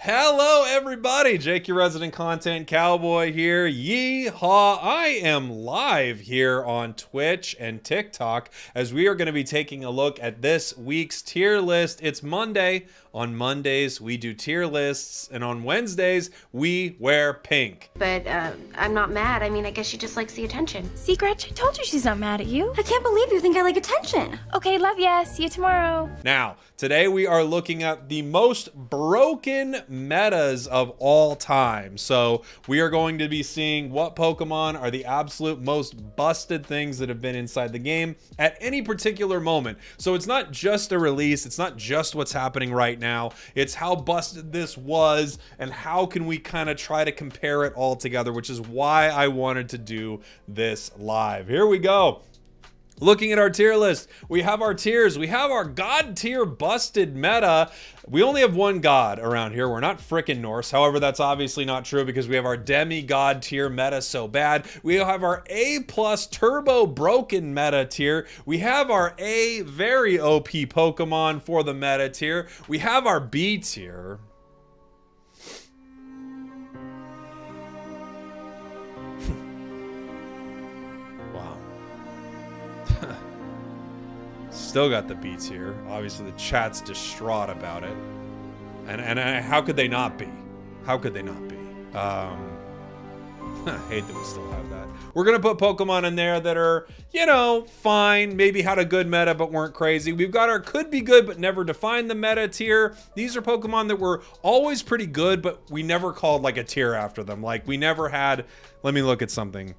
Hello everybody, Jake your resident content cowboy here. Yeehaw! I am live here on Twitch and TikTok as we are going to be taking a look at this week's tier list. It's Monday. On Mondays we do tier lists, and on Wednesdays we wear pink. But I'm not mad. I mean, I guess she just likes the attention. See, Gretch, I told you she's not mad at you. I can't believe you think I like attention. Okay, love ya. See you tomorrow. Now, today we are looking at the most broken metas of all time. So we are going to be seeing what Pokemon are the absolute most busted things that have been inside the game at any particular moment. So it's not just a release, it's not just what's happening right now, it's how busted this was and how can we kind of try to compare it all together, which is why I wanted to do this live. Here we go. Looking at our tier list, we have our tiers. We have our God tier busted meta. We only have one God around here. We're not frickin' Norse. However, that's obviously not true because we have our demigod tier meta so bad. We have our A+ turbo broken meta tier. We have our A very OP Pokemon for the meta tier. We have our B tier. Still got the beats here. Obviously, the chat's distraught about it. And how could they not be? How could they not be? I hate that we still have that. We're going to put Pokemon in there that are, you know, fine. Maybe had a good meta, but weren't crazy. We've got our could be good, but never defined the meta tier. These are Pokemon that were always pretty good, but we never called like a tier after them. Like we never had, let me look at something.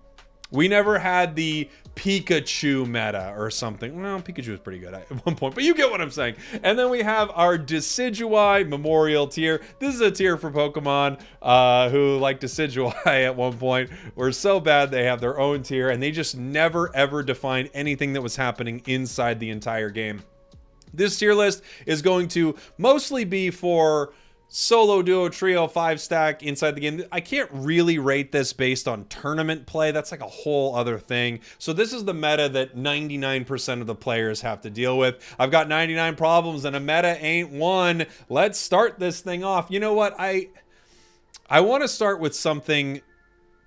We never had the Pikachu meta or something. Well, Pikachu was pretty good at one point, but you get what I'm saying. And then we have our Decidueye Memorial tier. This is a tier for Pokemon who, like Decidueye at one point, were so bad they have their own tier, and they just never ever defined anything that was happening inside the entire game. This tier list is going to mostly be for solo, duo, trio, 5-stack inside the game. I can't really rate this based on tournament play. That's like a whole other thing. So this is the meta that 99% of the players have to deal with. I've got 99 problems and a meta ain't one. Let's start this thing off. You know what? I want to start with something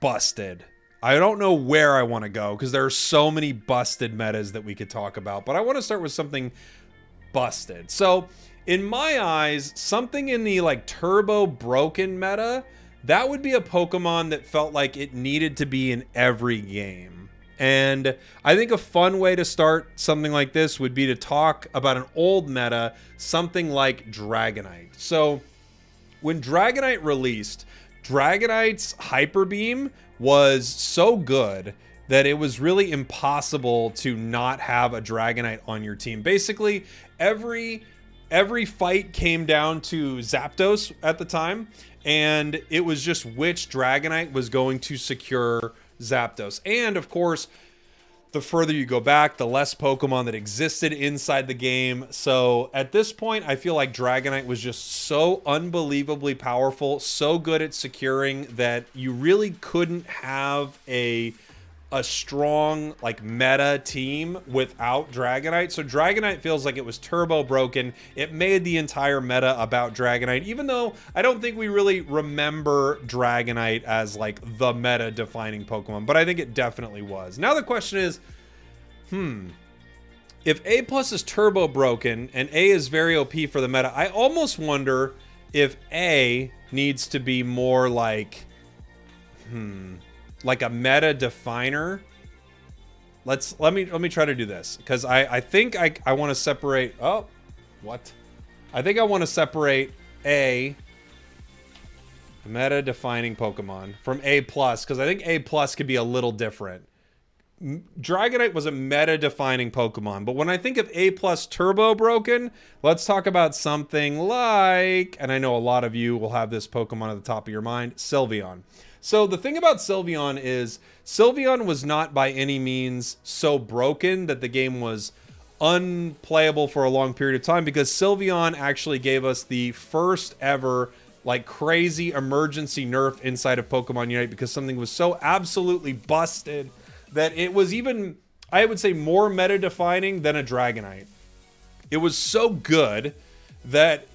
busted. I don't know where I want to go because there are so many busted metas that we could talk about, but I want to start with something busted. So in my eyes, something in the like turbo broken meta, that would be a Pokemon that felt like it needed to be in every game. And I think a fun way to start something like this would be to talk about an old meta, something like Dragonite. So when Dragonite released, Dragonite's Hyper Beam was so good that it was really impossible to not have a Dragonite on your team. Basically, every fight came down to Zapdos at the time, and it was just which Dragonite was going to secure Zapdos. And of course, the further you go back, the less Pokemon that existed inside the game. So at this point, I feel like Dragonite was just so unbelievably powerful, so good at securing that you really couldn't have a strong like meta team without Dragonite. So Dragonite feels like it was turbo broken. It made the entire meta about Dragonite, even though I don't think we really remember Dragonite as like the meta defining Pokemon, but I think it definitely was. Now the question is, if A+ is turbo broken and A is very OP for the meta, I almost wonder if A needs to be more like a meta definer. Let me try to do this because I think I want to separate. Oh, what? I think I want to separate A meta defining Pokemon from A+ because I think A+ could be a little different. Dragonite was a meta defining Pokemon, but when I think of A+ turbo broken, let's talk about something like, and I know a lot of you will have this Pokemon at the top of your mind, Sylveon. So the thing about Sylveon is Sylveon was not by any means so broken that the game was unplayable for a long period of time, because Sylveon actually gave us the first ever like crazy emergency nerf inside of Pokemon Unite, because something was so absolutely busted that it was even, I would say, more meta defining than a Dragonite. It was so good that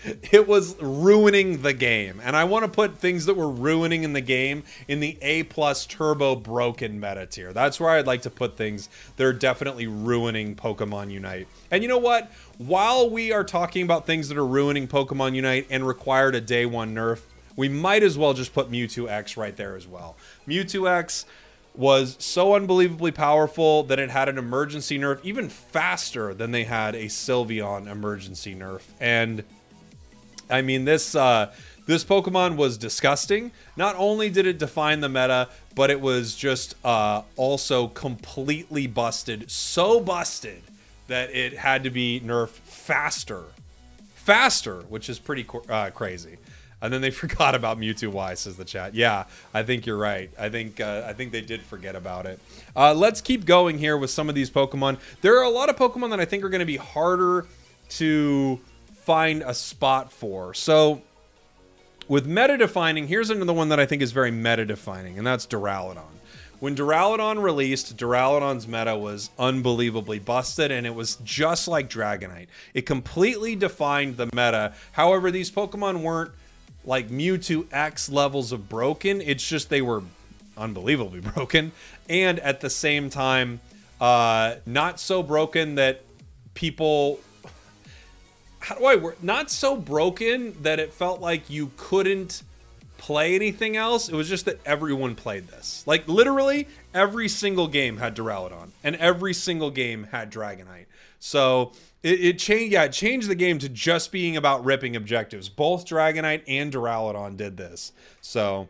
It was ruining the game. And I want to put things that were ruining in the game in the A+ turbo broken meta tier. That's where I'd like to put things that are definitely ruining Pokemon Unite. And you know what? While we are talking about things that are ruining Pokemon Unite and required a day one nerf, we might as well just put Mewtwo X right there as well. Mewtwo X was so unbelievably powerful that it had an emergency nerf even faster than they had a Sylveon emergency nerf. And I mean, this Pokemon was disgusting. Not only did it define the meta, but it was just also completely busted. So busted that it had to be nerfed faster, which is pretty crazy. And then they forgot about Mewtwo Y, says the chat. Yeah, I think you're right. I think they did forget about it. Let's keep going here with some of these Pokemon. There are a lot of Pokemon that I think are going to be harder to find a spot for. So with meta defining, here's another one that I think is very meta defining, and that's Duraludon. When Duraludon released, Duraludon's meta was unbelievably busted, and it was just like Dragonite. It completely defined the meta. However, these Pokemon weren't like Mewtwo X levels of broken. It's just they were unbelievably broken, and at the same time not so broken that people, how do I word, not so broken that it felt like you couldn't play anything else. It was just that everyone played this. Like literally every single game had Duraludon and every single game had Dragonite. So it changed. Yeah, it changed the game to just being about ripping objectives. Both Dragonite and Duraludon did this. So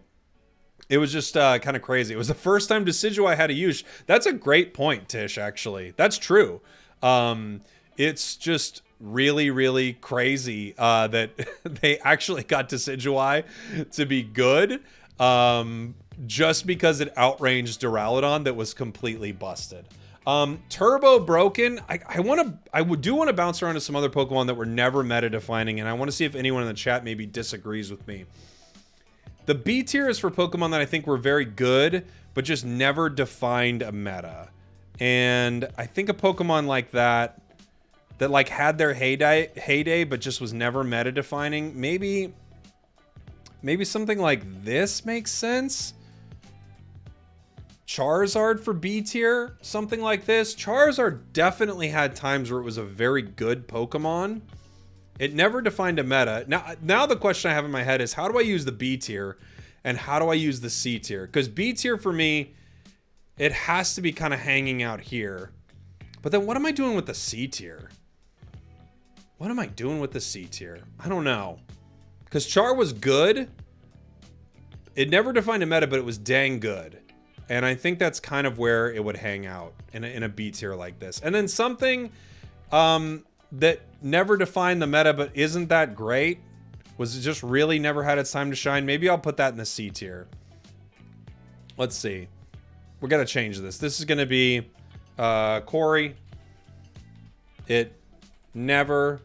it was just kind of crazy. It was the first time Decidueye had a use. That's a great point, Tish, actually. That's true. It's just really, really crazy that they actually got Decidueye to be good just because it outranged Duraludon that was completely busted. Turbo broken. I do want to bounce around to some other Pokemon that were never meta defining, and I want to see if anyone in the chat maybe disagrees with me. The B tier is for Pokemon that I think were very good, but just never defined a meta. And I think a Pokemon like that like had their heyday, but just was never meta defining. Maybe something like this makes sense. Charizard for B tier, something like this. Charizard definitely had times where it was a very good Pokemon. It never defined a meta. Now the question I have in my head is, how do I use the B tier and how do I use the C tier? Because B tier for me, it has to be kind of hanging out here. But then what am I doing with the C tier? What am I doing with the C tier? I don't know. Because Char was good. It never defined a meta, but it was dang good. And I think that's kind of where it would hang out in a B tier like this. And then something that never defined the meta, but isn't that great, was it just really never had its time to shine. Maybe I'll put that in the C tier. Let's see. We're going to change this. This is going to be Corey. It never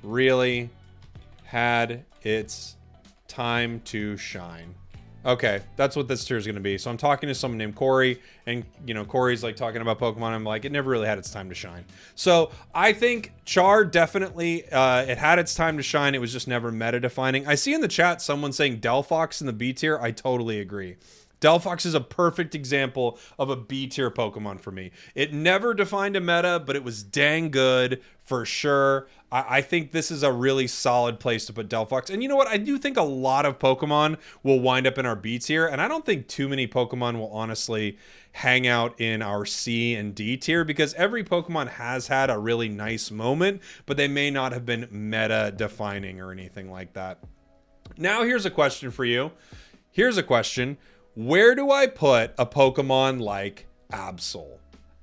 really had its time to shine. Okay, that's what this tier is going to be. So I'm talking to someone named Corey, and you know, Corey's like talking about Pokemon. I'm like, it never really had its time to shine. So I think Char definitely, it had its time to shine. It was just never meta defining. I see in the chat someone saying Delphox in the B tier. I totally agree. Delphox is a perfect example of a B tier Pokemon for me. It never defined a meta, but it was dang good for sure. I think this is a really solid place to put Delphox. And you know what? I do think a lot of Pokemon will wind up in our B tier, and I don't think too many Pokemon will honestly hang out in our C and D tier, because every Pokemon has had a really nice moment, but they may not have been meta defining or anything like that. Now here's a question for you. Here's a question. Where do I put a Pokemon like Absol?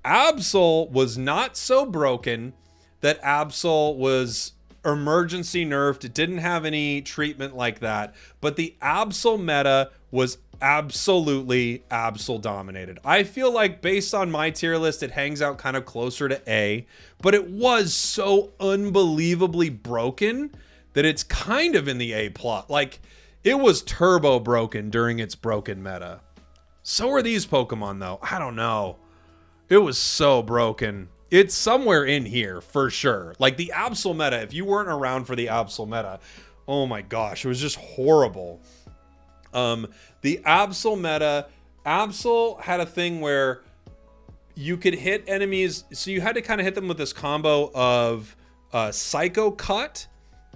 Absol was not so broken that Absol was emergency nerfed. It didn't have any treatment like that. But the Absol meta was absolutely Absol dominated. I feel like based on my tier list, it hangs out kind of closer to A. But it was so unbelievably broken that it's kind of in the A plot. Like, it was turbo broken during its broken meta. So are these Pokemon, though. I don't know. It was so broken. It's somewhere in here for sure. Like the Absol meta, if you weren't around for the Absol meta, oh my gosh, it was just horrible. The Absol meta, Absol had a thing where you could hit enemies, so you had to kind of hit them with this combo of Psycho Cut,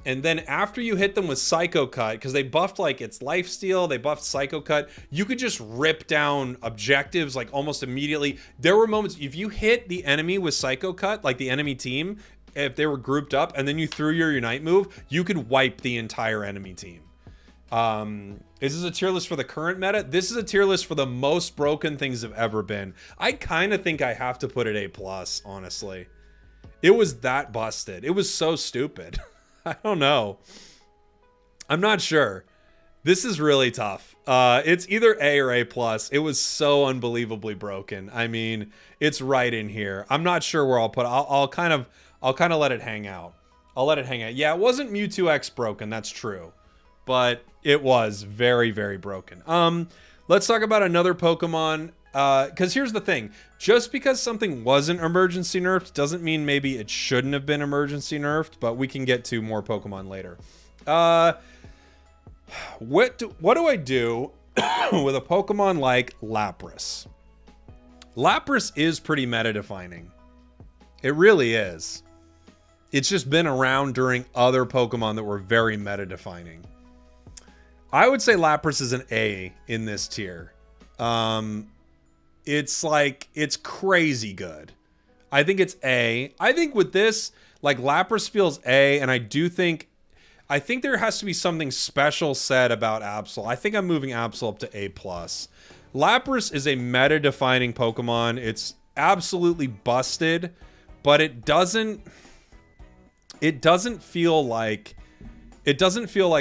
and then after you hit them with Psycho Cut, because they buffed like its lifesteal, they buffed Psycho Cut, you could just rip down objectives like almost immediately. There were moments, if you hit the enemy with Psycho Cut, like the enemy team, if they were grouped up, and then you threw your Unite move, you could wipe the entire enemy team. Is this a tier list for the current meta? This is a tier list for the most broken things have ever been. I kind of think I have to put it A+, honestly. It was that busted. It was so stupid. I don't know. I'm not sure. This is really tough. It's either A or A+. It was so unbelievably broken. I mean, it's right in here. I'm not sure where I'll put it. I'll kind of let it hang out. I'll let it hang out. Yeah, it wasn't Mewtwo X broken. That's true. But it was very, very broken. Let's talk about another Pokemon. Because here's the thing. Just because something wasn't emergency nerfed doesn't mean maybe it shouldn't have been emergency nerfed. But we can get to more Pokemon later. What do I do with a Pokemon like Lapras? Lapras is pretty meta-defining. It really is. It's just been around during other Pokemon that were very meta-defining. I would say Lapras is an A in this tier. It's crazy good. I think it's A. I think with this, like Lapras feels A, and I think there has to be something special said about Absol. I think I'm moving Absol up to A+. Lapras is a meta-defining Pokemon. It's absolutely busted, but it doesn't feel like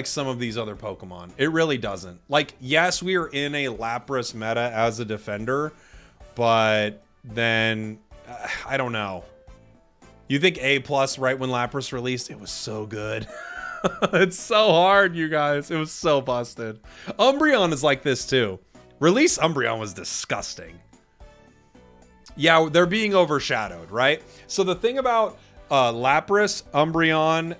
some of these other Pokemon. It really doesn't. Like, yes, we are in a Lapras meta as a defender, but then I don't know. You think A+ right when Lapras released? It was so good. It's so hard, you guys. It was so busted. Umbreon is like this too. Release Umbreon was disgusting. Yeah, they're being overshadowed, right? So the thing about Lapras, Umbreon,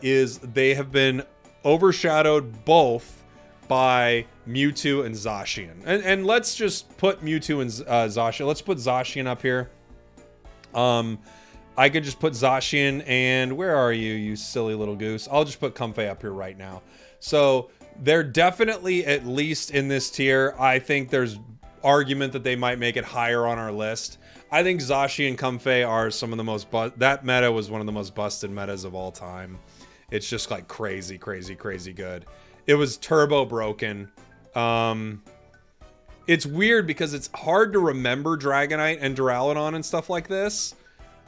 is they have been overshadowed both by Mewtwo and Zacian. And let's just put Mewtwo and Zacian. Let's put Zacian up here. I could just put Zacian and where are you, you silly little goose? I'll just put Comfey up here right now. So they're definitely at least in this tier. I think there's argument that they might make it higher on our list. I think Zacian and Comfey are some of the most... That meta was one of the most busted metas of all time. It's just like crazy, crazy, crazy good. It was turbo broken. It's weird because it's hard to remember Dragonite and Duraludon and stuff like this.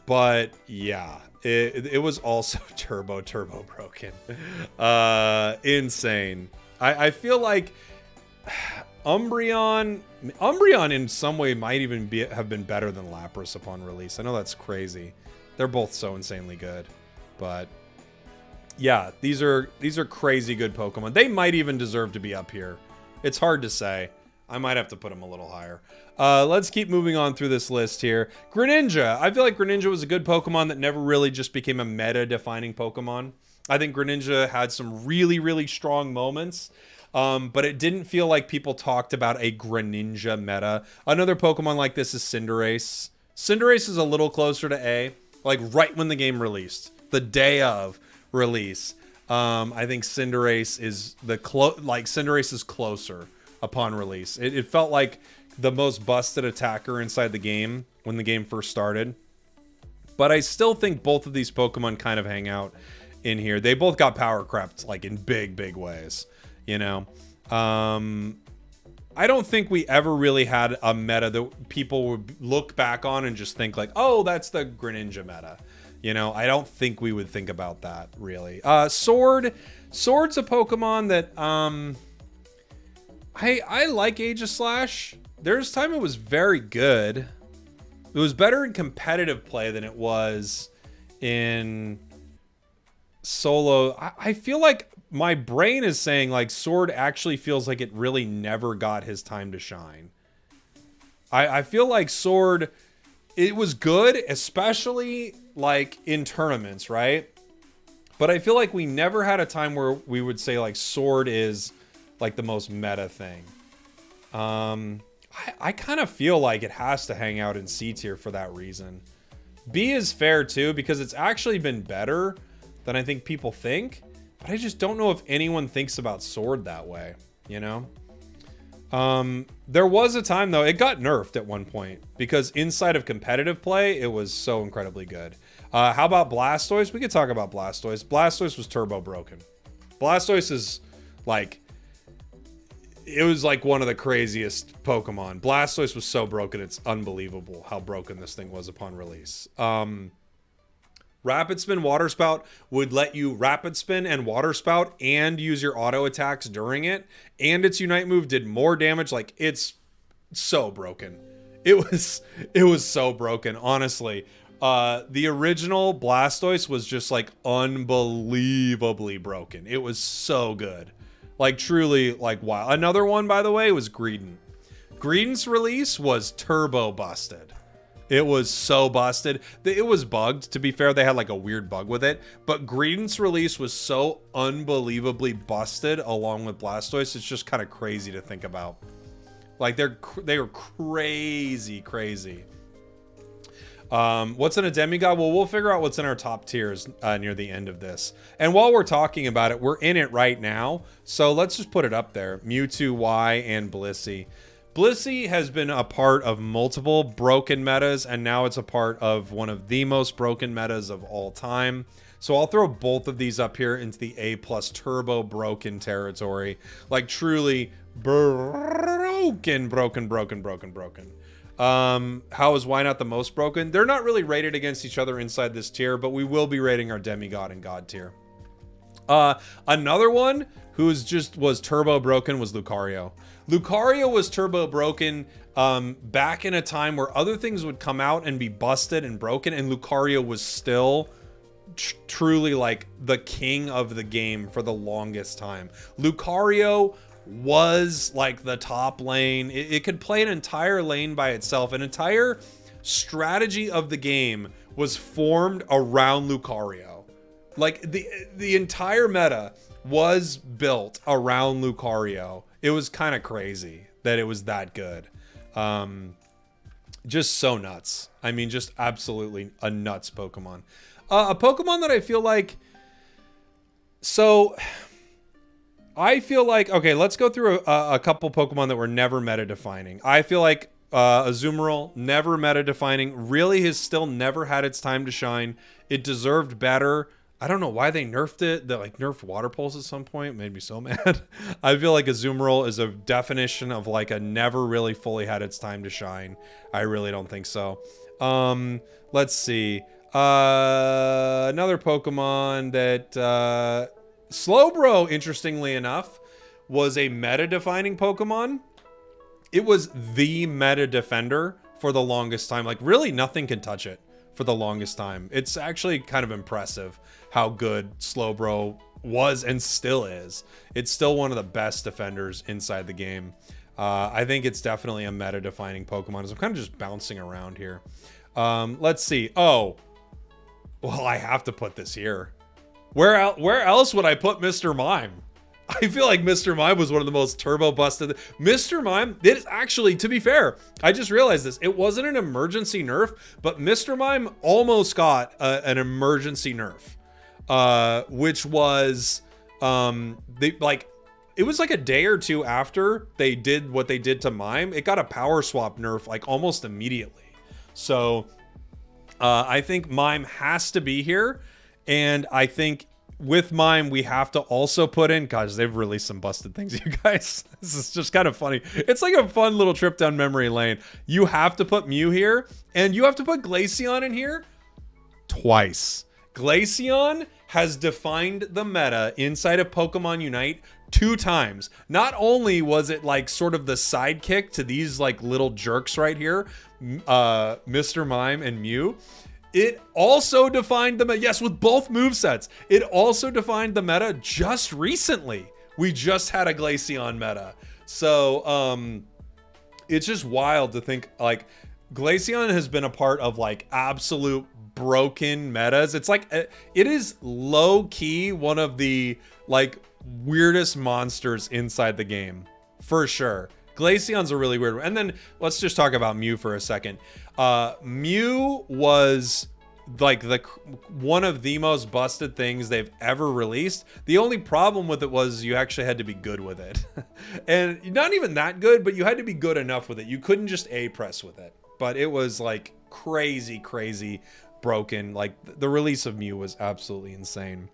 But yeah, it was also turbo broken. Insane. I feel like Umbreon in some way might even have been better than Lapras upon release. I know that's crazy. They're both so insanely good. But yeah, these are crazy good Pokemon. They might even deserve to be up here. It's hard to say. I might have to put them a little higher. Let's keep moving on through this list here. Greninja. I feel like Greninja was a good Pokemon that never really just became a meta-defining Pokemon. I think Greninja had some really, really strong moments. But it didn't feel like people talked about a Greninja meta. Another Pokemon like this is Cinderace. Cinderace is a little closer to A. Like right when the game released. The day of release. I think Cinderace is Cinderace is closer upon release. It felt like the most busted attacker inside the game when the game first started. But I still think both of these Pokemon kind of hang out in here. They both got power crept like in big, big ways. You know, I don't think we ever really had a meta that people would look back on and just think like, oh, that's the Greninja meta. You know, I don't think we would think about that really. Sword's a Pokemon that I like Aegislash. There's time it was very good. It was better in competitive play than it was in solo. I feel like my brain is saying like Sword actually feels like it really never got his time to shine. I feel like Sword it was good, especially like in tournaments, right? But I feel like we never had a time where we would say like Sword is like the most meta thing. I kind of feel like it has to hang out in C tier for that reason. B is fair too, because it's actually been better than I think people think. But I just don't know if anyone thinks about Sword that way, you know? There was a time though, it got nerfed at one point because inside of competitive play, it was so incredibly good. How about Blastoise? We could talk about Blastoise. Blastoise was turbo broken. Blastoise is like, it was like one of the craziest Pokemon. Blastoise was so broken, it's unbelievable how broken this thing was upon release. Rapid Spin Water Spout would let you Rapid Spin and Water Spout and use your auto attacks during it. And its Unite move did more damage. Like, it's so broken. It was so broken, honestly. The original Blastoise was just like unbelievably broken. It was so good. Like, truly, like, wow. Another one, by the way, was Greedent. Greedent's release was turbo busted. It was so busted. It was bugged. To be fair, they had like a weird bug with it. But Greedent's release was so unbelievably busted along with Blastoise. It's just kind of crazy to think about. Like, they were crazy. What's in a demigod? Well, we'll figure out what's in our top tiers near the end of this. And while we're talking about it, we're in it right now. So let's just put it up there. Mewtwo Y and Blissey. Blissey has been a part of multiple broken metas, and now it's a part of one of the most broken metas of all time. So I'll throw both of these up here into the A+ turbo broken territory. Like, truly broken. How is Y not the most broken? They're not really rated against each other inside this tier, but we will be rating our demigod and god tier. Another one who's just was turbo broken was Lucario. Lucario was turbo broken back in a time where other things would come out and be busted and broken, and Lucario was still truly like the king of the game for the longest time. Lucario was like the top lane. It could play an entire lane by itself. An entire strategy of the game was formed around Lucario. Like, the entire meta was built around Lucario. It was kind of crazy that it was that good. Just so nuts. I mean, just absolutely a nuts Pokemon. A Pokemon that I feel like... So, I feel like... Okay, let's go through a couple Pokemon that were never meta-defining. I feel like Azumarill, never meta-defining. Really has still never had its time to shine. It deserved better. I don't know why they nerfed it. They like nerfed Water Pulse at some point. Made me so mad. I feel like Azumarill is a definition of like a never really fully had its time to shine. I really don't think so. Let's see. Another Pokemon that Slowbro, interestingly enough, was a meta-defining Pokemon. It was the meta defender for the longest time. Like, really nothing can touch it for the longest time. It's actually kind of impressive how good Slowbro was and still is. It's still one of the best defenders inside the game. I think it's definitely a meta-defining Pokemon. So I'm kind of just bouncing around here. Let's see. Oh, well, I have to put this here. Where else would I put Mr. Mime? I feel like Mr. Mime was one of the most turbo busted. Mr. Mime, it is actually, to be fair, I just realized this. It wasn't an emergency nerf, but Mr. Mime almost got an emergency nerf. Which was, it was like a day or two after they did what they did to Mime. It got a power swap nerf like almost immediately. So, I think Mime has to be here. And I think with Mime, we have to also put in, gosh, they've released some busted things, you guys. This is just kind of funny. It's like a fun little trip down memory lane. You have to put Mew here, and you have to put Glaceon in here twice. Glaceon has defined the meta inside of Pokemon Unite 2 times. Not only was it like sort of the sidekick to these like little jerks right here, Mr. Mime and Mew, it also defined the meta. Yes, with both movesets. It also defined the meta just recently. We just had a Glaceon meta. So, it's just wild to think like Glaceon has been a part of like absolute broken metas. It's like it is low key one of the like weirdest monsters inside the game for sure. Glaceon's a really weird one. And then let's just talk about Mew for a second. Mew was like one of the most busted things they've ever released. The only problem with it was you actually had to be good with it. And not even that good, but you had to be good enough with it. You couldn't just A press with it. But it was like crazy broken. Like the release of Mew was absolutely insane.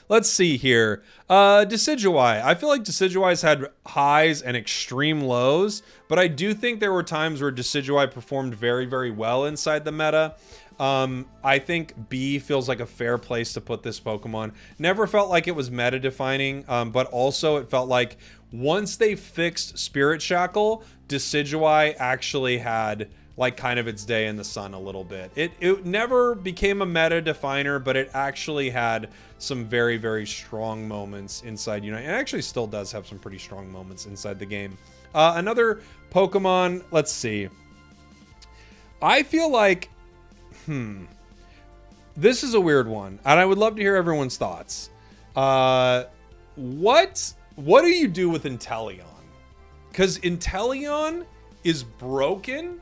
Let's see here. Decidueye. I feel like Decidueye's had highs and extreme lows, but I do think there were times where Decidueye performed very well inside the meta. I think B feels like a fair place to put this Pokemon. Never felt like it was meta defining, but also it felt like once they fixed Spirit Shackle, Decidueye actually had like kind of its day in the sun a little bit. It never became a meta definer, but it actually had some very strong moments inside Unite. It actually still does have some pretty strong moments inside the game. Another Pokemon, let's see. I feel like, this is a weird one, and I would love to hear everyone's thoughts. What do you do with Inteleon? Because Inteleon is broken,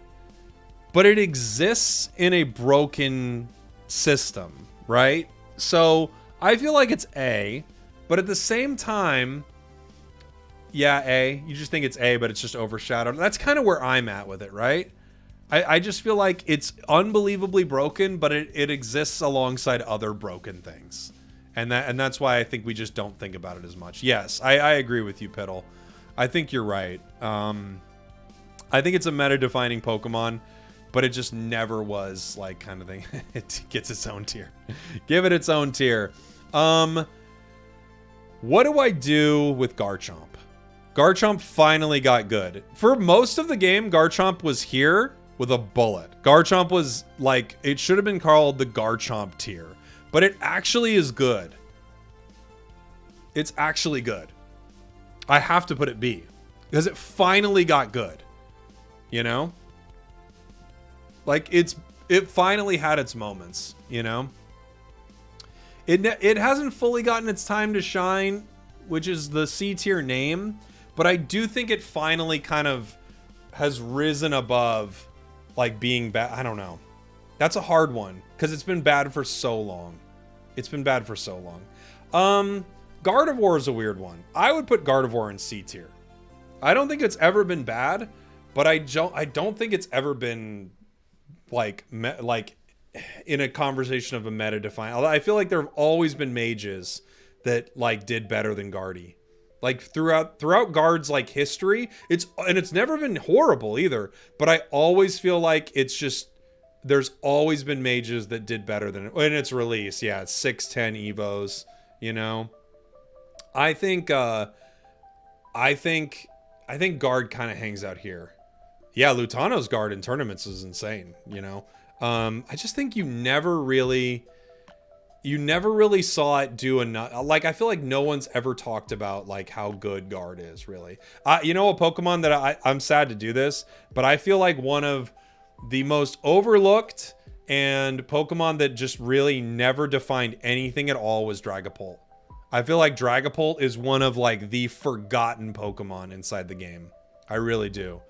but it exists in a broken system, right? So I feel like it's A, but at the same time, yeah, A. You just think it's A, but it's just overshadowed. That's kind of where I'm at with it, right? I just feel like it's unbelievably broken, but it exists alongside other broken things. And that's why I think we just don't think about it as much. Yes, I agree with you, Piddle. I think you're right. I think it's a meta-defining Pokemon, but it just never was like kind of thing. It gets its own tier. Give it its own tier. What do I do with Garchomp? Garchomp finally got good. For most of the game, Garchomp was here with a bullet. Garchomp was like, it should have been called the Garchomp tier, but it actually is good. It's actually good. I have to put it B because it finally got good. You know? Like it finally had its moments, you know? It hasn't fully gotten its time to shine, which is the C tier name, but I do think it finally kind of has risen above like being bad. I don't know. That's a hard one because it's been bad for so long. It's been bad for so long. Gardevoir is a weird one. I would put Gardevoir in C tier. I don't think it's ever been bad, but I don't think it's ever been like in a conversation of a meta define. Although I feel like there have always been mages that like did better than Guardy. Like throughout Guard's like history, it's never been horrible either, but I always feel like it's just there's always been mages that did better than it in its release. Yeah, it's 6-10 evos, you know. I think Guard kind of hangs out here. Yeah, Lutano's Guard in tournaments is insane, you know. I just think you never really saw it do enough. Like, I feel like no one's ever talked about like how good Guard is, really. You know, a Pokemon that I'm sad to do this, but I feel like one of the most overlooked and Pokemon that just really never defined anything at all was Dragapult. I feel like Dragapult is one of like the forgotten Pokemon inside the game. I really do.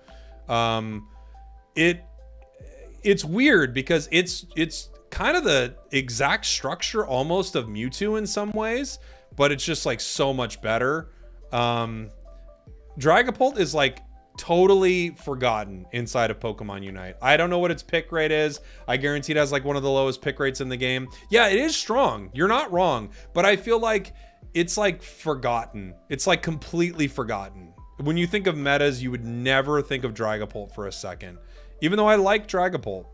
It's weird because it's kind of the exact structure almost of Mewtwo in some ways, but it's just like so much better. Dragapult is like totally forgotten inside of Pokemon Unite. I don't know what its pick rate is. I guarantee it has like one of the lowest pick rates in the game. Yeah, it is strong. You're not wrong, but I feel like it's like forgotten. It's like completely forgotten. When you think of metas, you would never think of Dragapult for a second, even though I like Dragapult.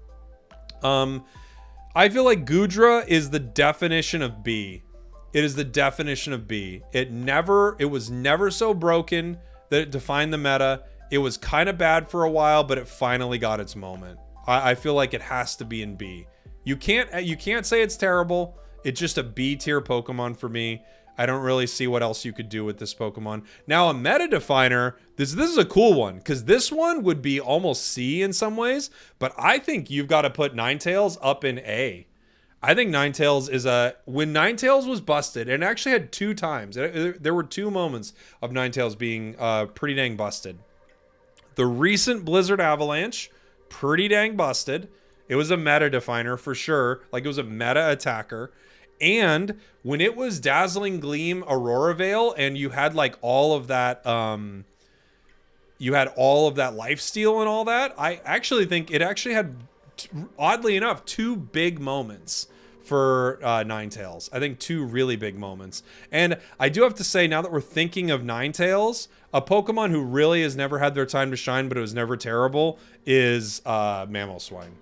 I feel like Goodra is the definition of B. It is the definition of B. It was never so broken that it defined the meta. It was kind of bad for a while, but it finally got its moment. I feel like it has to be in B. You can't say it's terrible. It's just a B tier Pokemon for me. I don't really see what else you could do with this Pokemon. Now, a meta definer, this is a cool one, because this one would be almost C in some ways, but I think you've got to put Ninetales up in A. I think Ninetales is when Ninetales was busted, and it actually had 2 times. There were 2 moments of Ninetales being pretty dang busted. The recent Blizzard Avalanche, pretty dang busted. It was a meta definer for sure. Like, it was a meta attacker. And when it was Dazzling Gleam Aurora Veil, and you had like all of that, lifesteal and all that, I actually think it actually had, oddly enough, 2 big moments for Ninetales. I think 2 really big moments. And I do have to say, now that we're thinking of Ninetales, a Pokemon who really has never had their time to shine, but it was never terrible, is Mamoswine.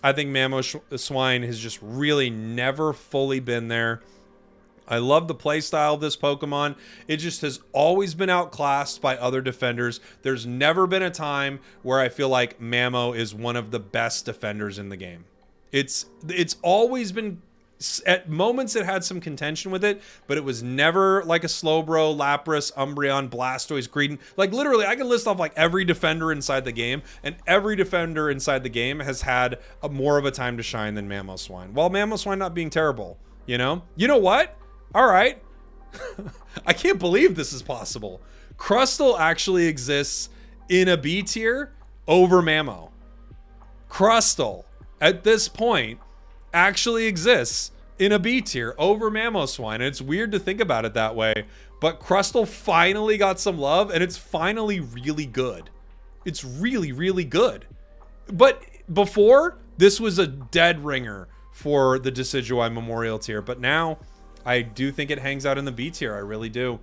I think Mamoswine has just really never fully been there. I love the playstyle of this Pokemon. It just has always been outclassed by other defenders. There's never been a time where I feel like Mamo is one of the best defenders in the game. It's always been, at moments it had some contention with it, but it was never like a Slowbro, Lapras, Umbreon, Blastoise, Greedent. Like, literally, I can list off like every defender inside the game, and every defender inside the game has had more of a time to shine than Mamoswine, while Mamoswine not being terrible, you know? You know what? All right. I can't believe this is possible. Crustle actually exists in a B tier over Mamo. Crustle, at this point, actually exists in a B tier over Mamoswine. And it's weird to think about it that way, but Crustle finally got some love, and it's finally really good. It's really, really good. But before, this was a dead ringer for the Decidueye Memorial tier, but now I do think it hangs out in the B tier. I really do.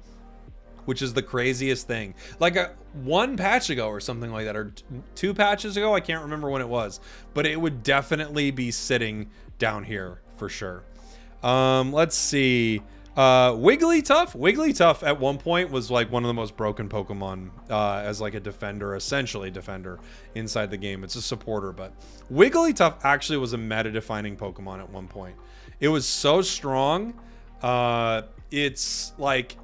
Which is the craziest thing. Like 1 patch ago or something like that, or 2 patches ago, I can't remember when it was, but it would definitely be sitting down here for sure. Let's see. Wigglytuff. Wigglytuff at one point was like one of the most broken Pokemon as like a defender, essentially defender inside the game. It's a supporter, but Wigglytuff actually was a meta-defining Pokemon at one point. It was so strong. It's like,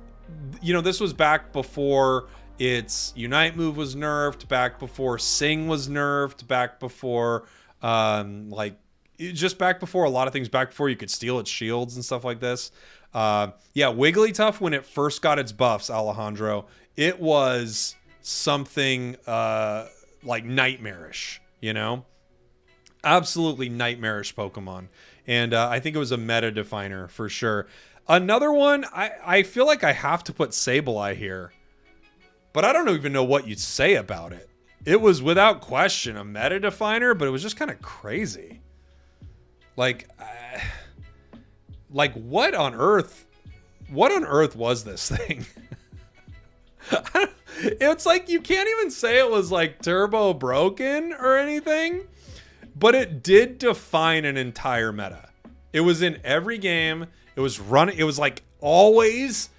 you know, this was back before its Unite move was nerfed, back before Sing was nerfed, back before just back before a lot of things, back before you could steal its shields and stuff like this. Yeah, Wigglytuff, when it first got its buffs, Alejandro, it was something like nightmarish, you know? Absolutely nightmarish Pokemon. And I think it was a meta definer for sure. Another one, I feel like I have to put Sableye here, but I don't even know what you'd say about it. It was without question a meta definer, but it was just kind of crazy. Like what on earth was this thing? It's like, you can't even say it was like turbo broken or anything, but it did define an entire meta. It was in every game. It was running. It was like always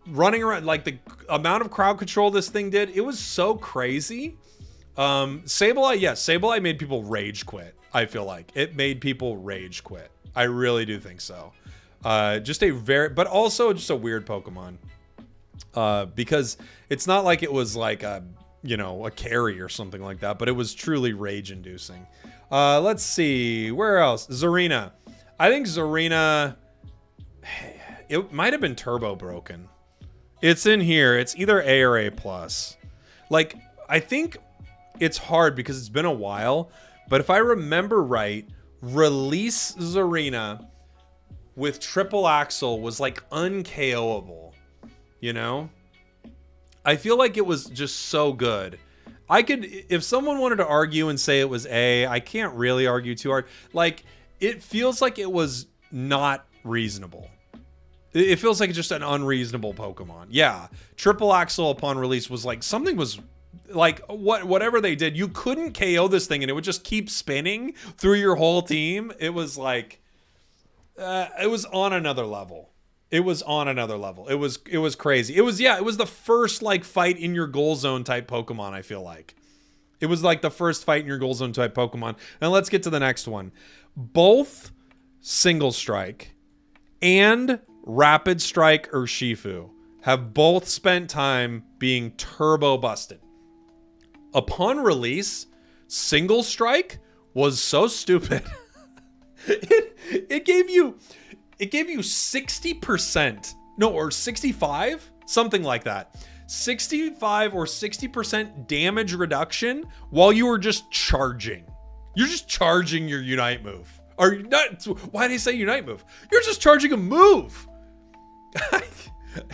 running around. Like the amount of crowd control this thing did, it was so crazy. Sableye, yes, Sableye made people rage quit. I feel like it made people rage quit. I really do think so. But also just a weird Pokemon. Because it's not like it was like a carry or something like that, but it was truly rage inducing. Let's see, where else? Tsareena. I think Tsareena, it might have been turbo broken. It's in here. It's either A or A+. Like, I think it's hard because it's been a while, but if I remember right, release Tsareena with triple axle was like un-KOable, you know? I feel like it was just so good. I could, if someone wanted to argue and say it was A, I can't really argue too hard. Like, it feels like it was not reasonable. It feels like just an unreasonable Pokemon. Yeah, triple axle upon release was like, something was like, whatever they did, you couldn't KO this thing and it would just keep spinning through your whole team. It was like, it was on another level. It was on another level. It was crazy. It was the first like fight in your goal zone type Pokemon, I feel like. It was like the first fight in your goal zone type Pokemon. And let's get to the next one. Both Single Strike and Rapid Strike, Urshifu have both spent time being turbo busted. Upon release, Single Strike was so stupid. it gave you 60%, no, or 65, something like that. 65 or 60% damage reduction while you were just charging. You're just charging your Unite move. Or not, why did he say Unite move? You're just charging a move.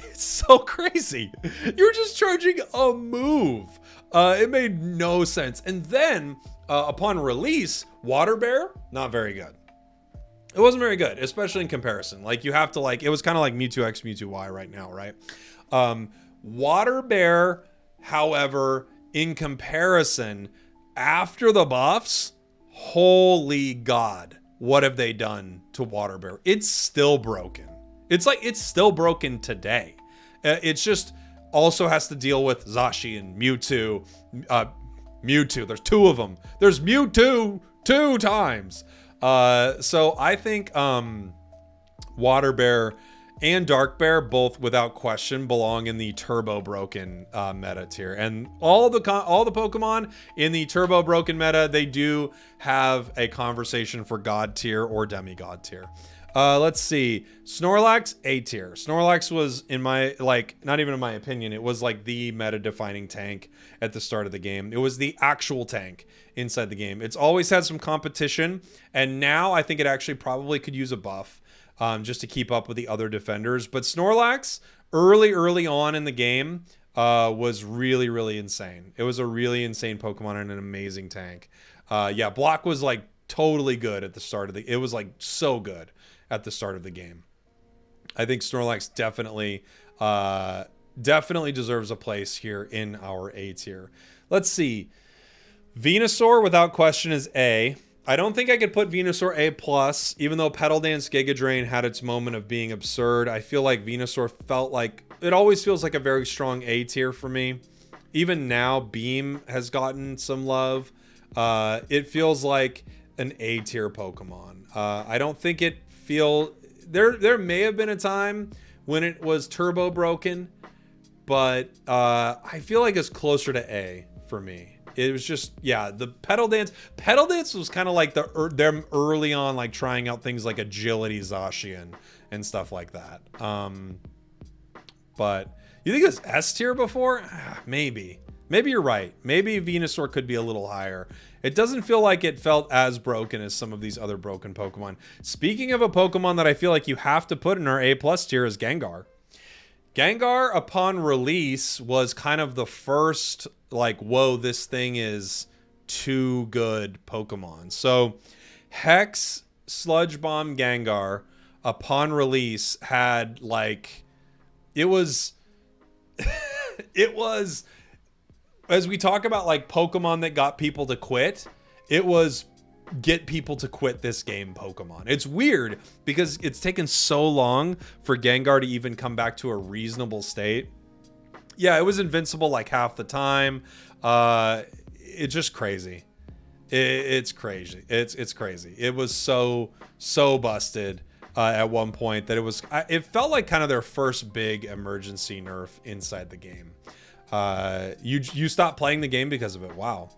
It's so crazy. You're just charging a move. It made no sense. And then upon release, Water Bear, not very good. It wasn't very good, especially in comparison. Like you have to like, it was kind of like Mewtwo X, Mewtwo Y right now, right? Water Bear, however, in comparison, after the buffs, holy God, what have they done to Water Bear? It's still broken. It's like, it's still broken today. It's just also has to deal with Zashi and Mewtwo. Mewtwo, there's two of them. There's Mewtwo 2 times. So I think Water Bear and Dark Bear, both without question, belong in the turbo broken meta tier. And all the Pokemon in the turbo broken meta, they do have a conversation for God tier or demigod tier. Let's see. Snorlax, A tier. Snorlax was, in my, like, not even in my opinion, it was like the meta defining tank at the start of the game. It was the actual tank inside the game. It's always had some competition, and now I think it actually probably could use a buff just to keep up with the other defenders. But Snorlax, early on in the game, was really insane. It was a really insane Pokemon and an amazing tank. Yeah, Block was like totally good at the start of the, it was like so good at the start of the game. I think Snorlax definitely deserves a place here in our A tier. Let's see. Venusaur, without question, is A. I don't think I could put Venusaur A+, even though Petal Dance Giga Drain had its moment of being absurd. I feel like Venusaur felt like, it always feels like a very strong A tier for me. Even now, Beam has gotten some love. It feels like an A tier Pokemon. I don't think it there may have been a time when it was turbo broken, but I feel like it's closer to A for me. It was just, yeah, the Petal Dance was kind of like them early on, like trying out things like Agility Zacian and stuff like that. But you think it was S tier before? Maybe you're right. Maybe Venusaur could be a little higher. It doesn't feel like it felt as broken as some of these other broken Pokemon. Speaking of a Pokemon that I feel like you have to put in our A+ tier is Gengar. Gengar, upon release, was kind of the first, like, whoa, this thing is too good Pokemon. So, Hex Sludge Bomb Gengar, upon release, had, like, it was, as we talk about, like, Pokemon that got people to quit, it was get people to quit this game Pokemon. It's weird because it's taken so long for Gengar to even come back to a reasonable state. Yeah, it was invincible like half the time. It's just crazy. It's crazy. It's crazy. It was so busted at one point that it felt like kind of their first big emergency nerf inside the game. You stopped playing the game because of it. Wow.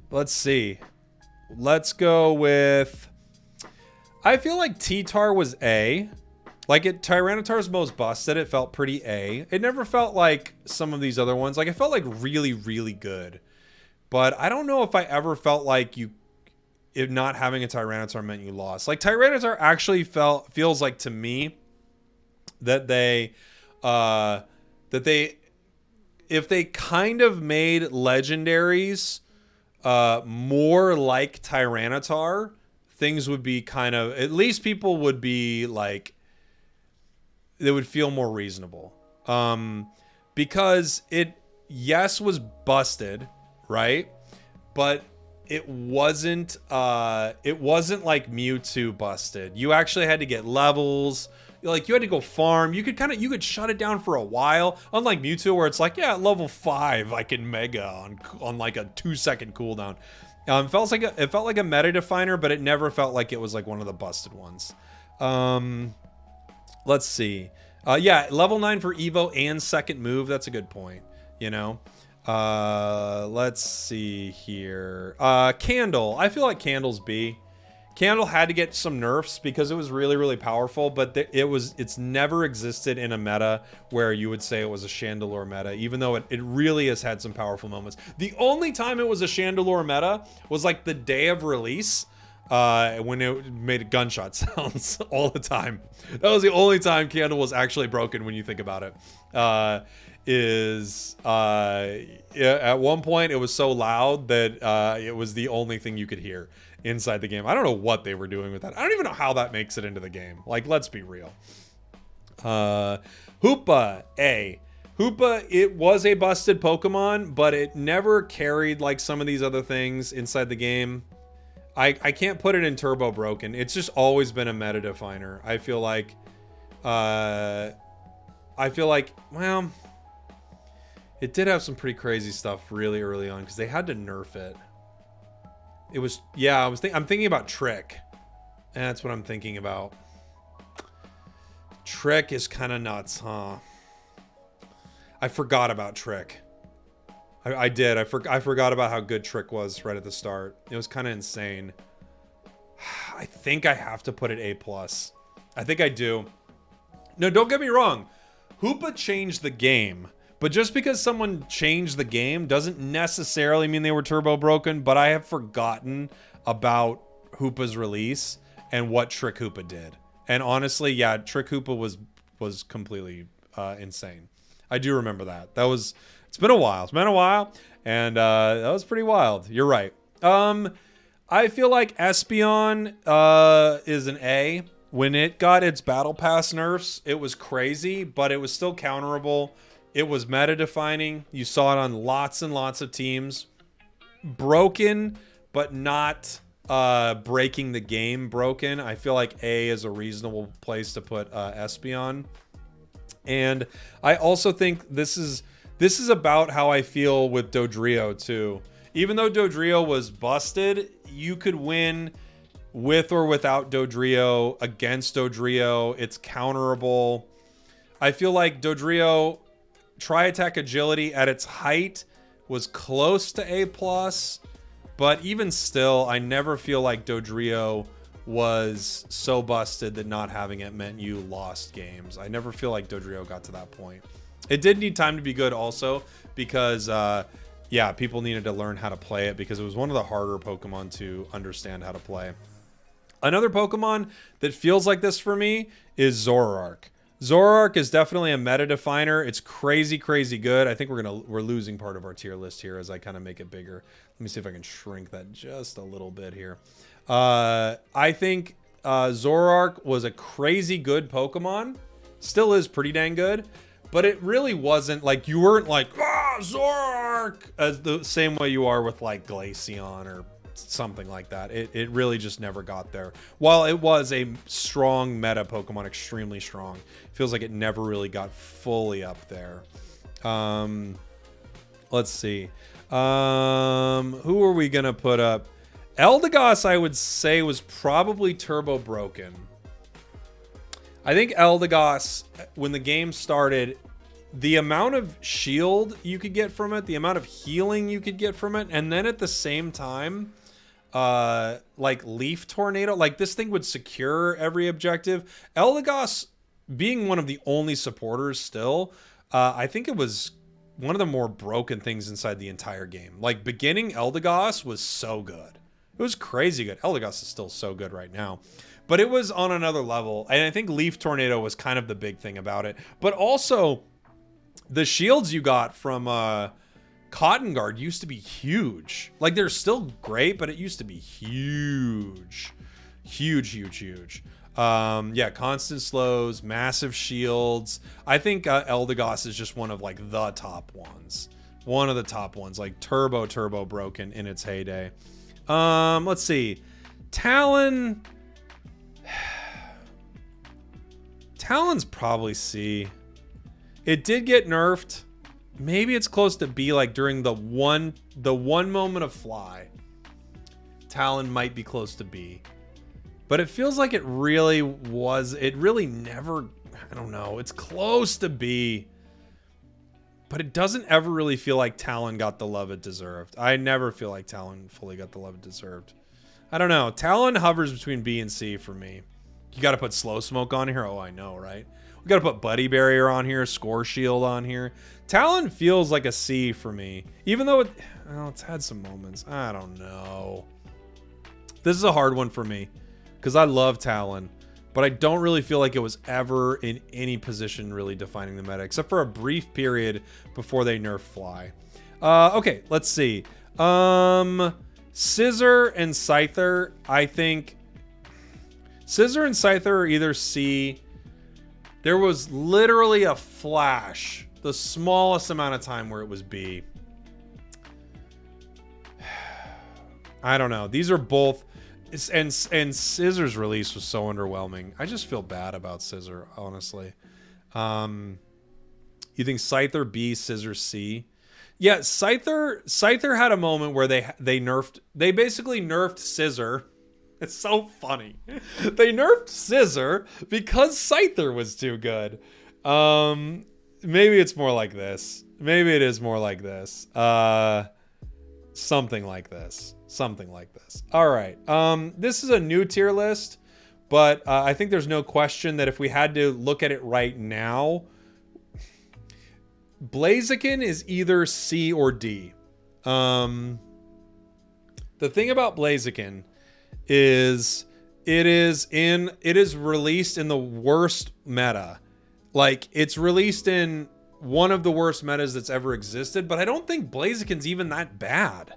Let's see. Let's go with, I feel like T-Tar was A. Like Tyranitar's most busted, it felt pretty A. It never felt like some of these other ones. Like it felt like really good. But I don't know if I ever felt like if not having a Tyranitar meant you lost. Like Tyranitar actually feels like to me that if they kind of made legendaries more like Tyranitar, things would be kind of, at least people would be like, they would feel more reasonable. Because it, yes, was busted, right? But it wasn't like Mewtwo busted. You actually had to get levels. Like you had to go farm. You could shut it down for a while. Unlike Mewtwo, where it's like, yeah, at level 5, I can Mega on like a 2-second cooldown. It felt like a meta definer, but it never felt like it was like one of the busted ones. Let's see. Yeah, level 9 for Evo and second move. That's a good point, you know. Let's see here. Candle. I feel like Candle's B. Candle had to get some nerfs because it was really, really powerful, but it's never existed in a meta where you would say it was a Chandelure meta, even though it really has had some powerful moments. The only time it was a Chandelure meta was like the day of release, when it made gunshot sounds all the time. That was the only time Candle was actually broken when you think about it. At one point it was so loud that it was the only thing you could hear inside the game. I don't know what they were doing with that. I don't even know how that makes it into the game. Like, let's be real. Hoopa, A. Hoopa, it was a busted Pokemon, but it never carried like some of these other things inside the game. I can't put it in turbo broken. It's just always been a meta definer. I feel like, well, it did have some pretty crazy stuff really early on because they had to nerf it. It was, yeah, I'm thinking about Trick. That's what I'm thinking about. Trick is kind of nuts, huh? I forgot about Trick. I did. I forgot about how good Trick was right at the start. It was kind of insane. I think I have to put it A+. I think I do. No, don't get me wrong. Hoopa changed the game. But just because someone changed the game doesn't necessarily mean they were turbo broken, but I have forgotten about Hoopa's release and what Trick Hoopa did. And honestly, yeah, Trick Hoopa was completely insane. I do remember that. It's been a while. It's been a while, and that was pretty wild. You're right. I feel like Espeon is an A. When it got its Battle Pass nerfs, it was crazy, but it was still counterable. It was meta defining. You saw it on lots and lots of teams. Broken, but not breaking the game broken. I feel like A is a reasonable place to put Espeon. And I also think this is about how I feel with Dodrio too. Even though Dodrio was busted, you could win with or without Dodrio, against Dodrio. It's counterable. I feel like Dodrio Tri-Attack Agility at its height was close to A+, but even still, I never feel like Dodrio was so busted that not having it meant you lost games. I never feel like Dodrio got to that point. It did need time to be good also because, yeah, people needed to learn how to play it because it was one of the harder Pokemon to understand how to play. Another Pokemon that feels like this for me is Zoroark. Zoroark is definitely a meta definer. It's crazy, crazy good. I think we're losing part of our tier list here as I kind of make it bigger. Let me see if I can shrink that just a little bit here. I think Zoroark was a crazy good Pokemon. Still is pretty dang good. But it really wasn't like, you weren't like, Zoroark, as the same way you are with like Glaceon or something like that. It really just never got there. While it was a strong meta Pokemon, extremely strong, feels like it never really got fully up there. Let's see. Who are we gonna put up? Eldegoss, I would say, was probably turbo broken. I think Eldegoss, when the game started, the amount of shield you could get from it, the amount of healing you could get from it, and then at the same time, like Leaf Tornado, like this thing would secure every objective. Eldegoss, being one of the only supporters still, I think it was one of the more broken things inside the entire game. Like, beginning Eldegoss was so good. It was crazy good. Eldegoss is still so good right now. But it was on another level. And I think Leaf Tornado was kind of the big thing about it. But also, the shields you got from Cotton Guard used to be huge. Like, they're still great, but it used to be huge. Huge, huge, huge. Yeah, constant slows, massive shields. I think Eldegoss is just one of, like, the top ones. One of the top ones. Like, turbo broken in its heyday. Let's see. Talon... Talon's probably C. It did get nerfed. Maybe it's close to B, like during the one moment of Fly. Talon might be close to B. But it feels like it really never I don't know. It's close to B. But it doesn't ever really feel like Talon got the love it deserved. I never feel like Talon fully got the love it deserved. I don't know. Talon hovers between B and C for me. You got to put Slow Smoke on here. Oh, I know, right? We got to put Buddy Barrier on here, Score Shield on here. Talon feels like a C for me. Even though it's had some moments. I don't know. This is a hard one for me because I love Talon, but I don't really feel like it was ever in any position really defining the meta, except for a brief period before they nerfed Fly. Okay, let's see. Scizor and Scyther, I think. Scizor and Scyther are either C. There was literally a flash, the smallest amount of time where it was B. I don't know. These are both, and Scizor's release was so underwhelming. I just feel bad about Scizor, honestly. You think Scyther B, Scizor C? Yeah, Scyther had a moment where they basically nerfed Scizor. It's so funny. They nerfed Scizor because Scyther was too good. Maybe it's more like this. Maybe it is more like this. Something like this. Something like this. All right. This is a new tier list, but I think there's no question that if we had to look at it right now, Blaziken is either C or D. The thing about Blaziken is it is released in the worst meta. Like, it's released in one of the worst metas that's ever existed, but I don't think Blaziken's even that bad.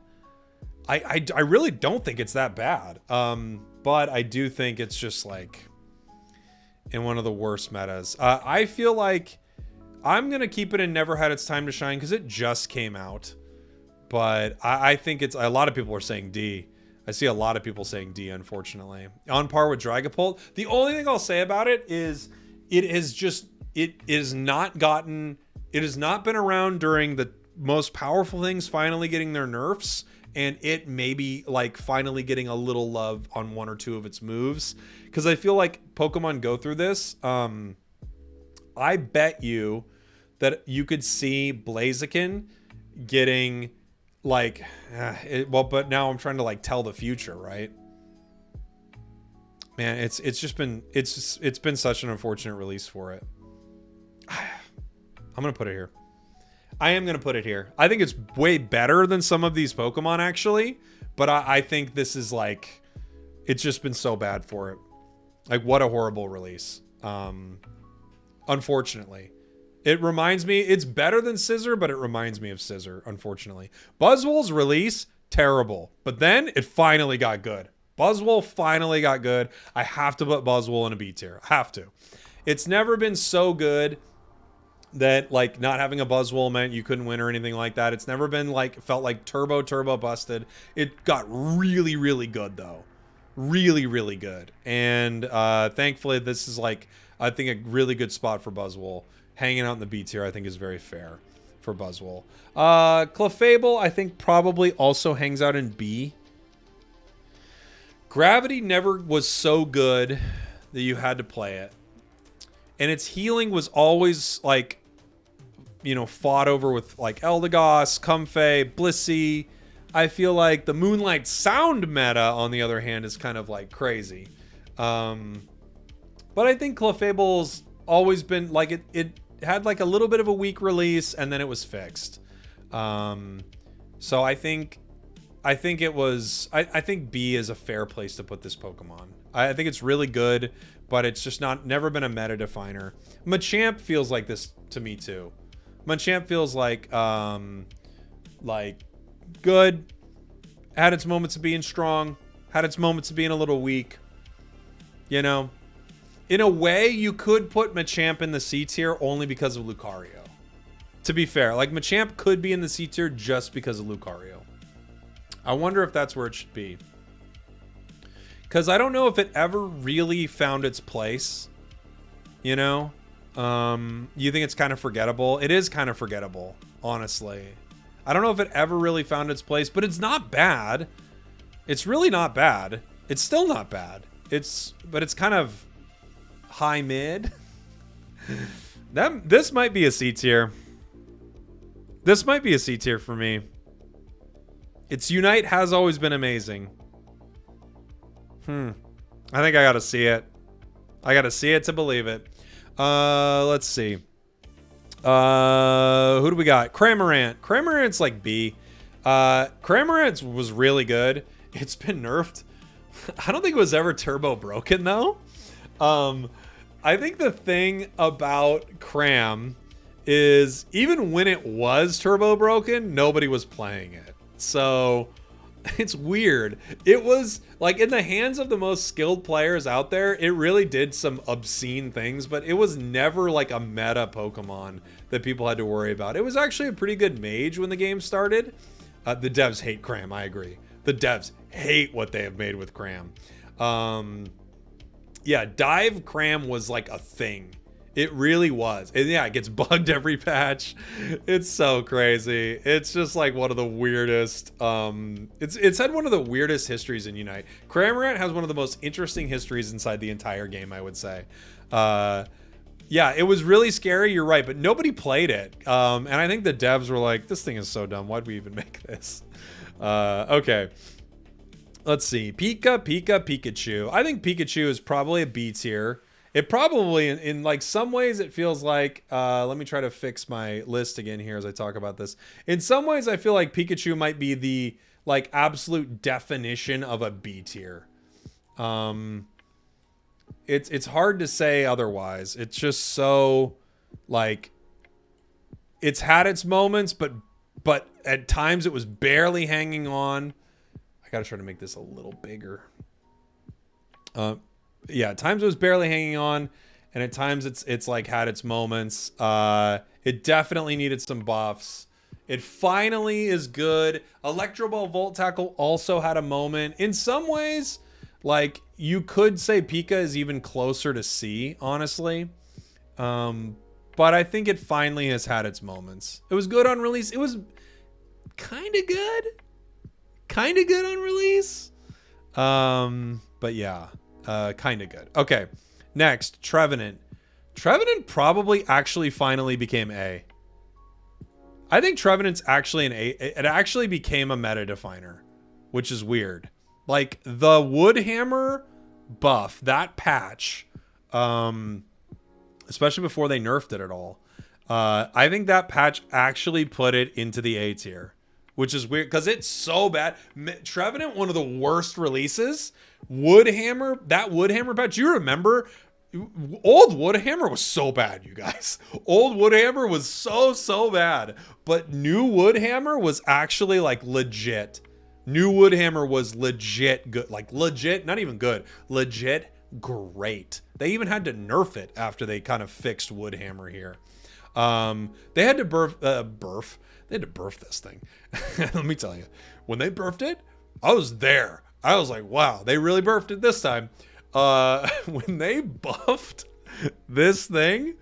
I really don't think it's that bad. But I do think it's just like in one of the worst metas. I feel like I'm going to keep it in Never Had Its Time to Shine because it just came out. But I think it's, a lot of people are saying D. I see a lot of people saying D, unfortunately. On par with Dragapult. The only thing I'll say about it is it has not been around during the most powerful things finally getting their nerfs, and it may be like finally getting a little love on one or two of its moves. Because I feel like Pokemon go through this. I bet you that you could see Blaziken getting like, but now I'm trying to like tell the future, right? Man, it's been such an unfortunate release for it. I'm gonna put it here. I am gonna put it here. I think it's way better than some of these Pokemon actually, but I think this is like, it's just been so bad for it. Like, what a horrible release. Unfortunately. It reminds me, it's better than Scizor, but it reminds me of Scizor, unfortunately. Buzzwole's release, terrible. But then it finally got good. Buzzwole finally got good. I have to put Buzzwole in a B tier. I have to. It's never been so good that like not having a Buzzwole meant you couldn't win or anything like that. It's never been like, felt like turbo busted. It got really, really good though. Really, really good. And thankfully this is like, I think a really good spot for Buzzwole. Hanging out in the B tier, I think, is very fair for Buzzwole. Clefable, I think, probably also hangs out in B. Gravity never was so good that you had to play it. And its healing was always, like, you know, fought over with, like, Eldegoss, Comfey, Blissey. I feel like the Moonlight Sound meta, on the other hand, is kind of, like, crazy. But I think Clefable's always been like it had like a little bit of a weak release and then it was fixed. So I think it was I think B is a fair place to put this Pokemon. I think it's really good, but it's just never been a meta definer. Machamp feels like this to me too. Machamp feels like good, had its moments of being strong, had its moments of being a little weak, you know. In a way, you could put Machamp in the C tier only because of Lucario. To be fair, like Machamp could be in the C tier just because of Lucario. I wonder if that's where it should be. Because I don't know if it ever really found its place. You know? You think it's kind of forgettable? It is kind of forgettable, honestly. I don't know if it ever really found its place, but it's not bad. It's really not bad. It's still not bad. But it's kind of high mid. This might be a C tier. This might be a C tier for me. Its Unite has always been amazing. I think I gotta see it. I gotta see it to believe it. Let's see. Who do we got? Cramorant. Cramorant's like B. Cramorant was really good. It's been nerfed. I don't think it was ever turbo broken though. I think the thing about Cram is even when it was turbo broken, nobody was playing it. So it's weird. It was like in the hands of the most skilled players out there, it really did some obscene things, but it was never like a meta Pokemon that people had to worry about. It was actually a pretty good mage when the game started. The devs hate Cram, I agree. The devs hate what they have made with Cram. Yeah, Dive Cram was like a thing. It really was. And yeah, it gets bugged every patch. It's so crazy. It's just like one of the weirdest. It's had one of the weirdest histories in Unite. Cramorant has one of the most interesting histories inside the entire game, I would say. Yeah, it was really scary. You're right, but nobody played it. And I think the devs were like, this thing is so dumb. Why'd we even make this? Okay. Let's see. Pikachu. I think Pikachu is probably a B tier. It probably, in like some ways, it feels like, let me try to fix my list again here as I talk about this. In some ways, I feel like Pikachu might be the like absolute definition of a B tier. It's hard to say otherwise. It's just so like, it's had its moments, but at times it was barely hanging on. I gotta try to make this a little bigger. Yeah, at times it was barely hanging on, and at times it's like had its moments. It definitely needed some buffs. It finally is good. Electro Ball Volt Tackle also had a moment. In some ways, like you could say Pika is even closer to C, honestly. But I think it finally has had its moments. It was good on release. It was kind of good. Kind of good on release. But yeah. Kind of good. Okay, next, Trevenant. Trevenant probably actually finally became A. I think Trevenant's actually an A. It actually became a meta definer, which is weird. Like the Woodhammer buff, that patch, especially before they nerfed it at all. I think that patch actually put it into the A tier, which is weird because it's so bad. Trevenant, one of the worst releases. Woodhammer, that Woodhammer patch, you remember? Old Woodhammer was so bad, you guys. Old Woodhammer was so bad. But new Woodhammer was actually like legit. New Woodhammer was legit good. Like legit, not even good. Legit great. They even had to nerf it after they kind of fixed Woodhammer here. They had to They had to birth this thing. Let me tell you. When they birthed it, I was there. I was like, wow, they really birthed it this time. When they buffed this thing,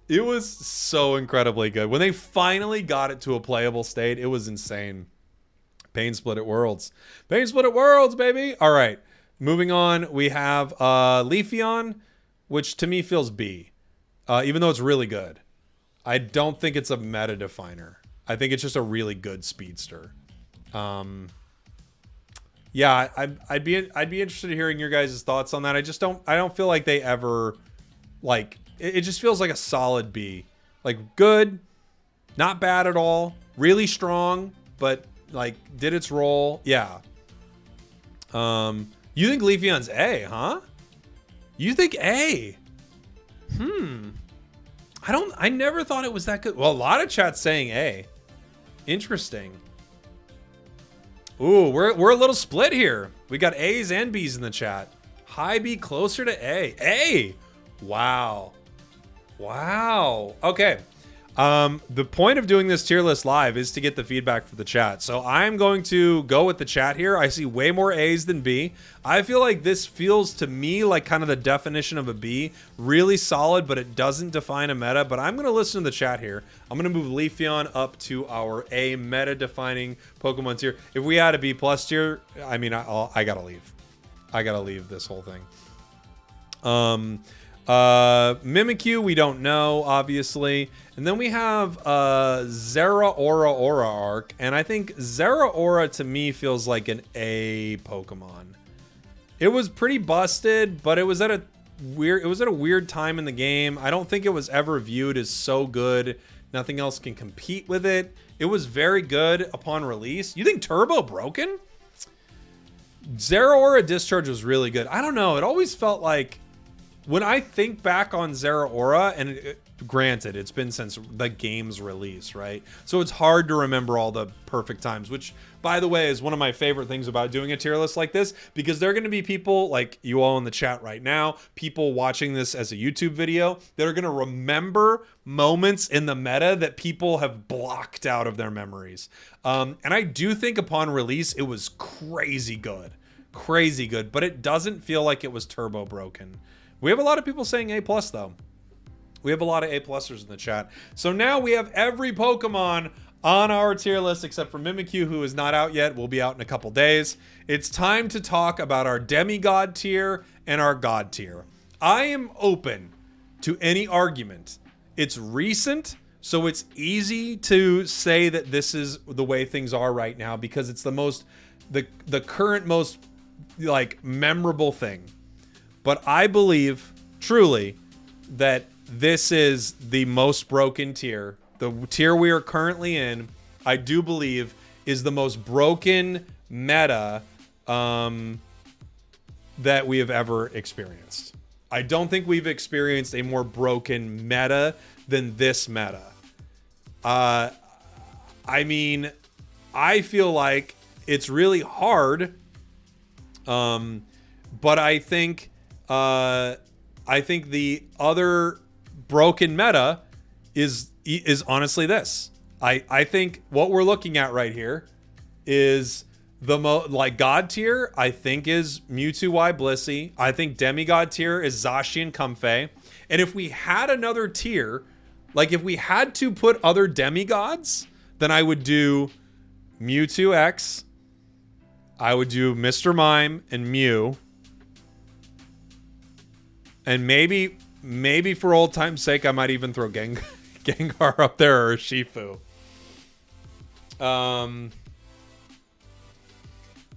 it was so incredibly good. When they finally got it to a playable state, it was insane. Pain Split at Worlds. Pain Split at Worlds, baby. All right. Moving on, we have Leafeon, which to me feels B. Even though it's really good. I don't think it's a meta definer. I think it's just a really good speedster. Yeah, I'd be interested in hearing your guys' thoughts on that. I don't feel like they ever like it just feels like a solid B. Like good, not bad at all, really strong, but like did its role. Yeah. You think Leafeon's A, huh? You think A? I never thought it was that good. Well, a lot of chat's saying A. Interesting. Ooh, we're a little split here. We got A's and B's in the chat. High B closer to A. A! Wow. Wow. Okay. The point of doing this tier list live is to get the feedback for the chat. So I'm going to go with the chat here. I see way more A's than B. I feel like this feels to me like kind of the definition of a B. Really solid, but it doesn't define a meta. But I'm going to listen to the chat here. I'm going to move Leafeon up to our A meta defining Pokemon tier. If we had a B plus tier, I mean, I got to leave. I got to leave this whole thing. Mimikyu, we don't know, obviously. And then we have Zeraora, and I think Zeraora to me feels like an A Pokemon. It was pretty busted, but it was at a weird time in the game. I don't think it was ever viewed as so good. Nothing else can compete with it. It was very good upon release. You think Turbo broken? Zeraora Discharge was really good. I don't know. It always felt like when I think back on Zeraora, and granted, it's been since the game's release, right? So it's hard to remember all the perfect times, which, by the way, is one of my favorite things about doing a tier list like this, because there are going to be people like you all in the chat right now, people watching this as a YouTube video, that are going to remember moments in the meta that people have blocked out of their memories. And I do think upon release, it was crazy good, but it doesn't feel like it was turbo broken. We have a lot of people saying A+, though. We have a lot of A+ers in the chat. So now we have every Pokemon on our tier list except for Mimikyu, who is not out yet. Will be out in a couple days. It's time to talk about our Demigod tier and our God tier. I am open to any argument. It's recent, so it's easy to say that this is the way things are right now because it's the current most like memorable thing. But I believe truly that this is the most broken tier. The tier we are currently in, I do believe, is the most broken meta that we have ever experienced. I don't think we've experienced a more broken meta than this meta. I mean, I feel like it's really hard, but I think the other broken meta is honestly this. I think what we're looking at right here is the like God tier. I think is Mewtwo Y Blissey. I think Demigod tier is Zashi and Comfey. And if we had another tier, like if we had to put other demigods, then I would do Mewtwo X. I would do Mr. Mime and Mew. And maybe for old time's sake, I might even throw Gengar up there or Urshifu.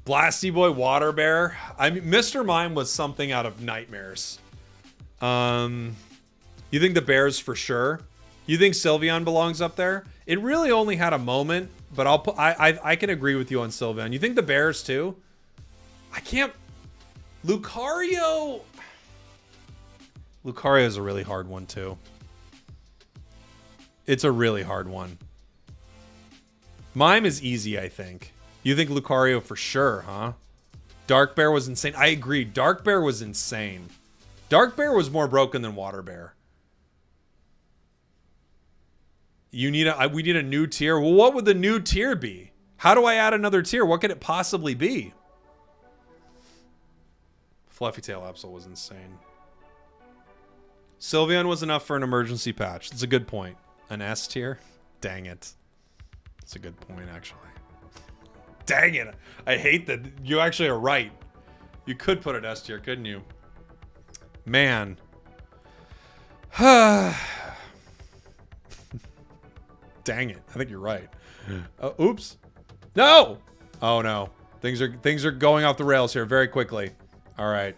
Blasty Boy, Water Bear. I mean, Mr. Mime was something out of nightmares. You think the Bears for sure? You think Sylveon belongs up there? It really only had a moment, but I can agree with you on Sylveon. You think the Bears too? I can't. Lucario is a really hard one too. It's a really hard one. Mime is easy, I think. You think Lucario for sure, huh? Dark Bear was insane. I agree. Dark Bear was insane. Dark Bear was more broken than Water Bear. We need a new tier. Well, what would the new tier be? How do I add another tier? What could it possibly be? Fluffy Tail Absol was insane. Sylveon was enough for an emergency patch. That's a good point. An S tier? Dang it. That's a good point, actually. Dang it. I hate that. You actually are right. You could put an S tier, couldn't you? Man. Dang it. I think you're right. Oops. No! Oh, no. Things are going off the rails here very quickly. All right.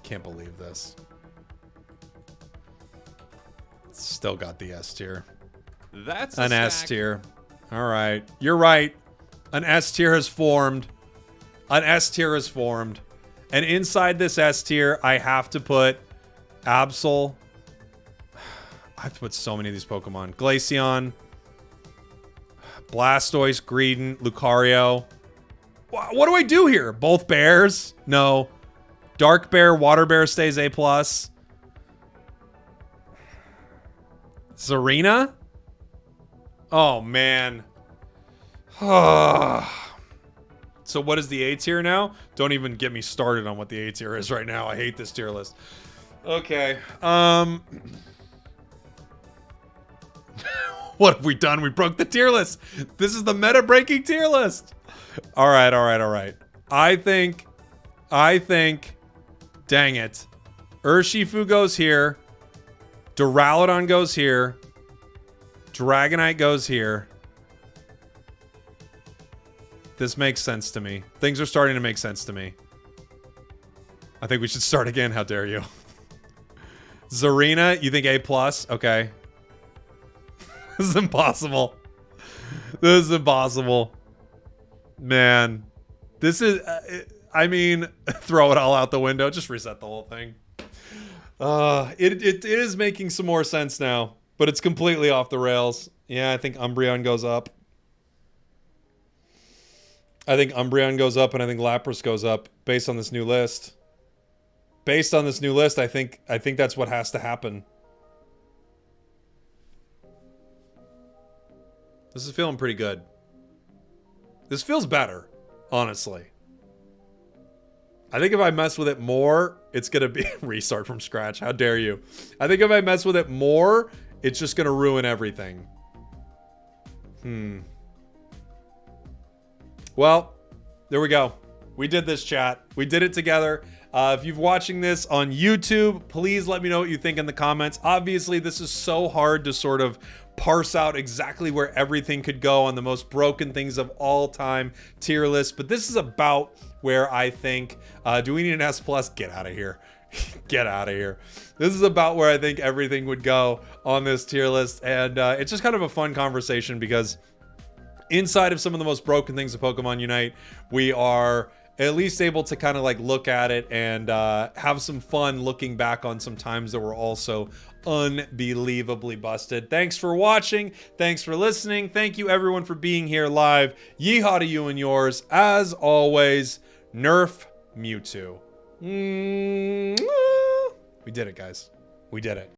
Can't believe this. Still got the S tier. That's an S tier. All right. You're right. An S tier has formed. An S tier has formed. And inside this S tier, I have to put Absol. I have to put so many of these Pokemon. Glaceon. Blastoise, Greedent, Lucario. What do I do here? Both bears? No. Dark Bear, Water Bear stays A+. Tsareena? Oh, man. So what is the A tier now? Don't even get me started on what the A tier is right now. I hate this tier list. Okay. What have we done? We broke the tier list. This is the meta-breaking tier list. All right. I think, dang it. Urshifu goes here. Duraludon goes here. Dragonite goes here. This makes sense to me. Things are starting to make sense to me. I think we should start again. How dare you? Tsareena, you think A+? Okay. This is impossible. This is impossible. Man. This is... I mean, throw it all out the window. Just reset the whole thing. It is making some more sense now. But it's completely off the rails. Yeah, I think Umbreon goes up. I think Umbreon goes up, and I think Lapras goes up based on this new list. Based on this new list, I think that's what has to happen. This is feeling pretty good. This feels better, honestly. I think if I mess with it more, it's going to be restart from scratch. How dare you? I think if I mess with it more, it's just going to ruin everything. Well, there we go. We did this, chat. We did it together. If you're watching this on YouTube, please let me know what you think in the comments. Obviously, this is so hard to sort of parse out exactly where everything could go on the most broken things of all time tier list. But this is about where I think, do we need an S+? Get out of here. Get out of here. This is about where I think everything would go on this tier list. And it's just kind of a fun conversation because inside of some of the most broken things of Pokemon Unite, we are at least able to kind of like look at it and have some fun looking back on some times that were also unbelievably busted. Thanks for watching. Thanks for listening. Thank you everyone for being here live. Yeehaw to you and yours. As always, Nerf Mewtwo. We did it, guys. We did it.